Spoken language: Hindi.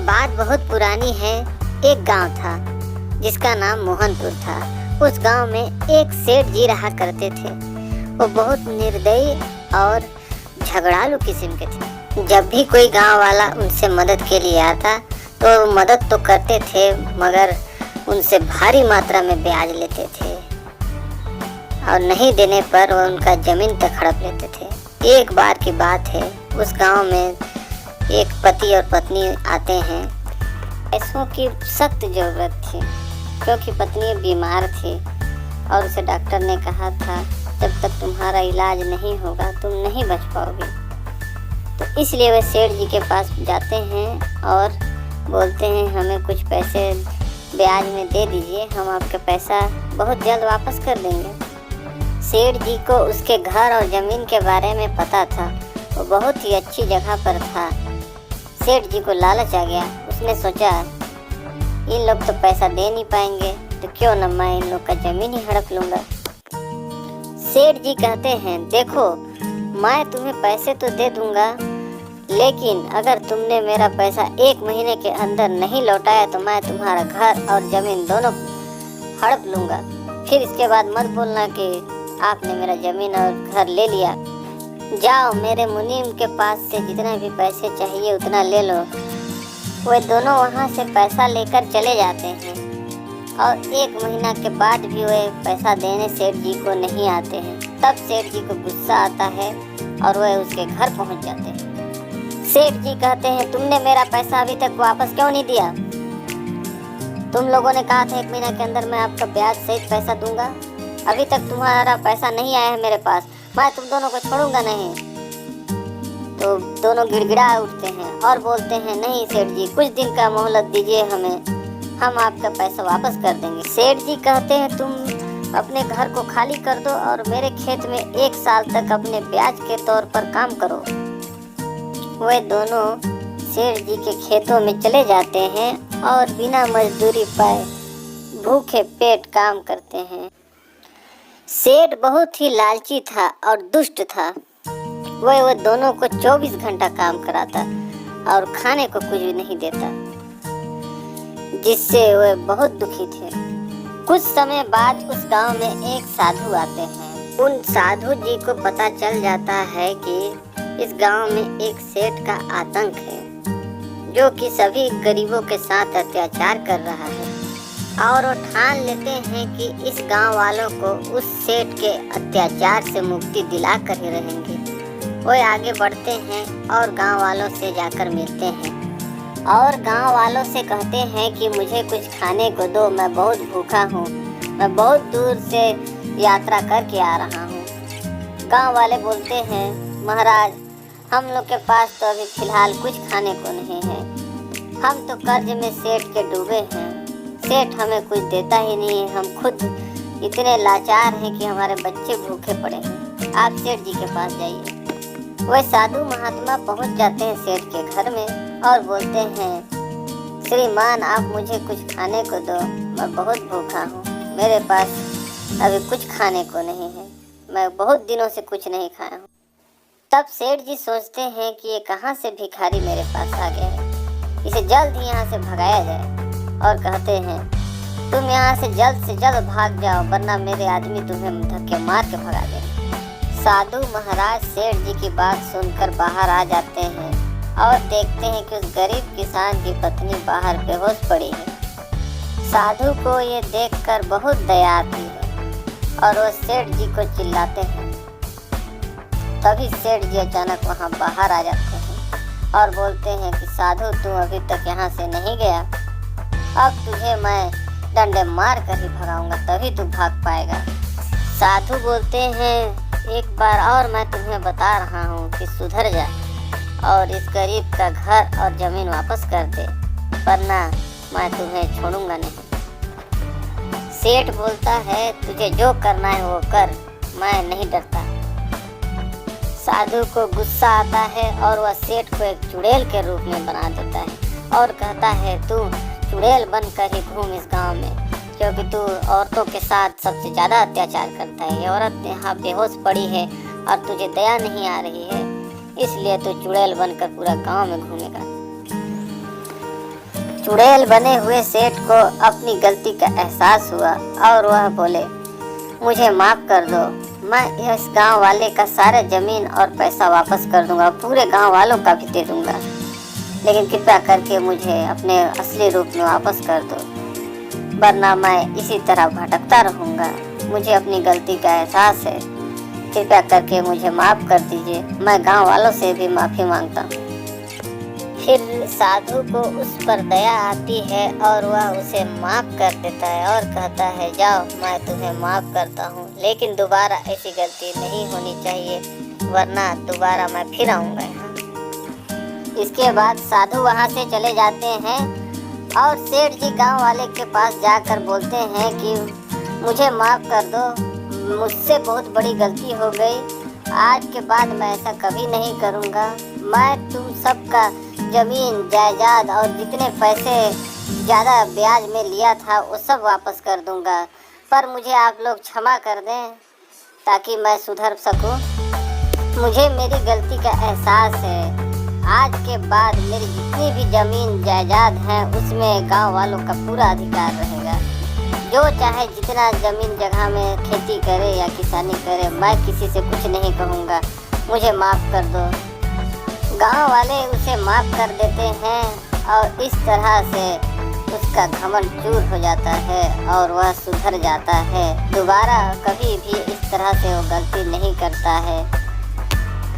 बात बहुत पुरानी है। एक गांव था जिसका नाम मोहनपुर था। उस गांव में एक सेठ जी रहा करते थे। वो बहुत निर्दयी और झगड़ालू किस्म के थे। जब भी कोई गांव वाला उनसे मदद के लिए आता तो मदद तो करते थे, मगर उनसे भारी मात्रा में ब्याज लेते थे और नहीं देने पर वो उनका जमीन तक हड़प लेते थे। एक बार की बात है, उस गांव में एक पति और पत्नी आते हैं। पैसों की सख्त ज़रूरत थी क्योंकि पत्नी बीमार थी और उसे डॉक्टर ने कहा था जब तक तुम्हारा इलाज नहीं होगा तुम नहीं बच पाओगे। तो इसलिए वे सेठ जी के पास जाते हैं और बोलते हैं हमें कुछ पैसे ब्याज में दे दीजिए, हम आपका पैसा बहुत जल्द वापस कर देंगे। सेठ जी को उसके घर और ज़मीन के बारे में पता था। वो बहुत ही अच्छी जगह पर था। सेठ जी को लालच आ गया। उसने सोचा इन लोग तो पैसा दे नहीं पाएंगे तो क्यों न मैं इन लोग का ज़मीन ही हड़प लूँगा। सेठ जी कहते हैं देखो, मैं तुम्हें पैसे तो दे दूँगा, लेकिन अगर तुमने मेरा पैसा 1 महीने के अंदर नहीं लौटाया तो मैं तुम्हारा घर और ज़मीन दोनों हड़प लूँगा। फिर इसके बाद मत बोलना कि आपने मेरा ज़मीन और घर ले लिया। जाओ मेरे मुनीम के पास से जितना भी पैसे चाहिए उतना ले लो। वे दोनों वहाँ से पैसा लेकर चले जाते हैं और 1 महीना के बाद भी वे पैसा देने सेठ जी को नहीं आते हैं। तब सेठ जी को गुस्सा आता है और वे उसके घर पहुँच जाते हैं। सेठ जी कहते हैं तुमने मेरा पैसा अभी तक वापस क्यों नहीं दिया? तुम लोगों ने कहा था 1 महीना के अंदर मैं आपका ब्याज सहित पैसा दूंगा। अभी तक तुम्हारा पैसा नहीं आया है मेरे पास, मैं तुम दोनों को छोड़ूंगा नहीं। तो दोनों गिड़गिड़ा उठते हैं और बोलते हैं नहीं सेठ जी, कुछ दिन का मोहलत दीजिए हमें, हम आपका पैसा वापस कर देंगे। सेठ जी कहते हैं तुम अपने घर को खाली कर दो और मेरे खेत में 1 साल तक अपने ब्याज के तौर पर काम करो। वे दोनों सेठ जी के खेतों में चले जाते हैं और बिना मजदूरी पाए भूखे पेट काम करते हैं। सेठ बहुत ही लालची था और दुष्ट था। वह दोनों को 24 घंटा काम कराता और खाने को कुछ भी नहीं देता, जिससे वे बहुत दुखी थे। कुछ समय बाद उस गांव में एक साधु आते हैं। उन साधु जी को पता चल जाता है कि इस गांव में एक सेठ का आतंक है जो कि सभी गरीबों के साथ अत्याचार कर रहा है, और वो ठान लेते हैं कि इस गांव वालों को उस सेठ के अत्याचार से मुक्ति दिला कर ही रहेंगे। वो आगे बढ़ते हैं और गांव वालों से जाकर मिलते हैं और गांव वालों से कहते हैं कि मुझे कुछ खाने को दो, मैं बहुत भूखा हूँ, मैं बहुत दूर से यात्रा करके आ रहा हूँ। गांव वाले बोलते हैं महाराज, हम लोग के पास तो अभी फ़िलहाल कुछ खाने को नहीं है, हम तो कर्ज में सेठ के डूबे हैं, सेठ हमें कुछ देता ही नहीं है, हम खुद इतने लाचार हैं कि हमारे बच्चे भूखे पड़े हैं, आप सेठ जी के पास जाइए। वह साधु महात्मा पहुंच जाते हैं सेठ के घर में और बोलते हैं श्रीमान आप मुझे कुछ खाने को दो, मैं बहुत भूखा हूँ, मेरे पास अभी कुछ खाने को नहीं है, मैं बहुत दिनों से कुछ नहीं खाया हूँ। तब सेठ जी सोचते हैं कि ये कहाँ से भिखारी मेरे पास आ गया है, इसे जल्द ही यहाँ से भगाया जाए, और कहते हैं तुम यहाँ से जल्द भाग जाओ वरना मेरे आदमी तुम्हें धक्के मार के भगा देंगे। साधु महाराज सेठ जी की बात सुनकर बाहर आ जाते हैं और देखते हैं कि उस गरीब किसान की पत्नी बाहर बेहोश पड़ी है। साधु को ये देखकर बहुत दया आती है और वो सेठ जी को चिल्लाते हैं। तभी सेठ जी अचानक वहाँ बाहर आ जाते हैं और बोलते हैं कि साधु तू अभी तक यहाँ से नहीं गया, अब तुझे मैं डंडे मार कर ही भगाऊंगा तभी तू भाग पाएगा। साधु बोलते हैं एक बार और मैं तुम्हें बता रहा हूँ कि सुधर जा और इस गरीब का घर और ज़मीन वापस कर दे, वरना मैं तुम्हें छोड़ूंगा नहीं। सेठ बोलता है तुझे जो करना है वो कर, मैं नहीं डरता। साधु को गुस्सा आता है और वह सेठ को एक चुड़ैल के रूप में बना देता है और कहता है तू चुड़ैल बनकर ही घूम इस गांव में, क्योंकि तू औरतों के साथ सबसे ज़्यादा अत्याचार करता है। ये औरत यहाँ बेहोश पड़ी है और तुझे दया नहीं आ रही है, इसलिए तू चुड़ैल बनकर पूरा गांव में घूमेगा। चुड़ैल बने हुए सेठ को अपनी गलती का एहसास हुआ और वह बोले, मुझे माफ कर दो, मैं इस गांव वाले का सारा जमीन और पैसा वापस कर दूंगा, पूरे गांव वालों का भी दे दूंगा, लेकिन कृपया करके मुझे अपने असली रूप में वापस कर दो, वरना मैं इसी तरह भटकता रहूंगा। मुझे अपनी गलती का एहसास है, कृपया करके मुझे माफ़ कर दीजिए। मैं गांव वालों से भी माफ़ी मांगता हूँ। फिर साधु को उस पर दया आती है और वह उसे माफ़ कर देता है और कहता है, जाओ, मैं तुम्हें माफ़ करता हूँ, लेकिन दोबारा ऐसी गलती नहीं होनी चाहिए, वरना दोबारा मैं फिर आऊँगा यहाँ। इसके बाद साधु वहाँ से चले जाते हैं और सेठ जी गांव वाले के पास जाकर बोलते हैं कि मुझे माफ़ कर दो, मुझसे बहुत बड़ी गलती हो गई, आज के बाद मैं ऐसा कभी नहीं करूँगा। मैं तुम सबका ज़मीन जायदाद और जितने पैसे ज़्यादा ब्याज में लिया था वो सब वापस कर दूँगा, पर मुझे आप लोग क्षमा कर दें ताकि मैं सुधर सकूँ। मुझे मेरी गलती का एहसास है, आज के बाद मेरी जितनी भी ज़मीन जायदाद है उसमें गांव वालों का पूरा अधिकार रहेगा। जो चाहे जितना ज़मीन जगह में खेती करे या किसानी करे, मैं किसी से कुछ नहीं कहूँगा, मुझे माफ़ कर दो। गांव वाले उसे माफ़ कर देते हैं और इस तरह से उसका घमंड चूर हो जाता है और वह सुधर जाता है। दोबारा कभी भी इस तरह से वो गलती नहीं करता है।